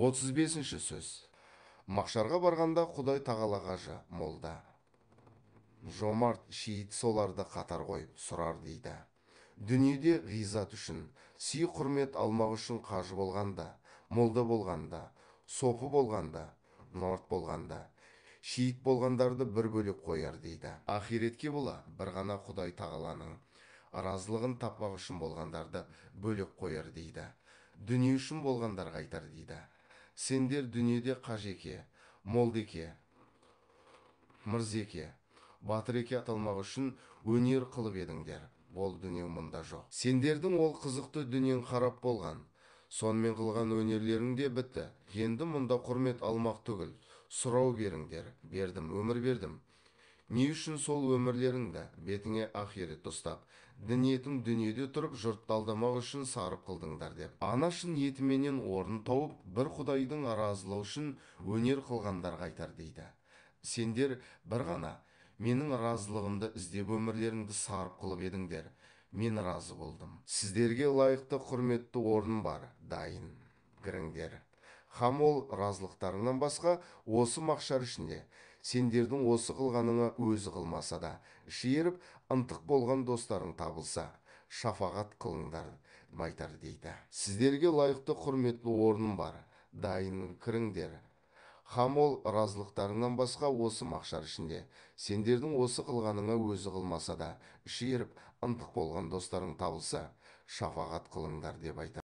35-ші сөз. Мақшарға барғанда Құдай тағала қажы, молда, жомарт, шейіт соларды қатар қойып сұрар дейді. Дүниеде ғизат үшін, сый құрмет алмақ үшін қажы болғанда, молда болғанда, сопы болғанда, норт болғанда, шейіт болғандарды бір бөлек қояр дейді. Ахиретке бола бір ғана Құдай тағаланың разылығын таппақ үшін болғандарды бөлек қояр дейді. Дүние үшін болғандарға айтар дейді. Сендер дүниеде қажеке, молдеке, мырзеке, батыреке аталмақ үшін өнер қылып едіңдер. Ол дүние мұнда жоқ. Сендердің ол қызықты дүниен қарап болған. Сонымен қылған өнерлерің де бітті. Енді мұнда құрмет алмақ түгіл. Сұрау беріңдер. Бердім, өмір бердім. Не үшін сол өмірлеріңді бетіңе ахирет ұстап, ниетің дүниеде тұрып жұртты алдамақ үшін сарып қылдыңдар деп. Ана шын ниетіменен орын тауып, бір Құдайдың разылығы үшін өнер қылғандарға айтар дейді. Сендер бір ғана менің разылығымды іздеп өмірлеріңді сарып қылып едіңдер. Мен разы болдым. Сіздерге лайықты құрметті орын бар, дайын. Кіріңдер. Хам ол разылықтарыңнан басқа осы мақшар ішінде сендердің осы қылғаныңа өзі қылмаса да, іші еріп ынтық болған достарың табылса, шафағат қылыңдар айтар дейді. Сіздерге лайықты құрметті орын бар, дайын, кіріңдер. Хам ол разылықтарыңнан басқа осы мақшар ішінде сендердің осы қылғаныңа өзі қылмаса да, іші еріп ынтық болған достарың табылса, шафағат қылыңдар деп айтар.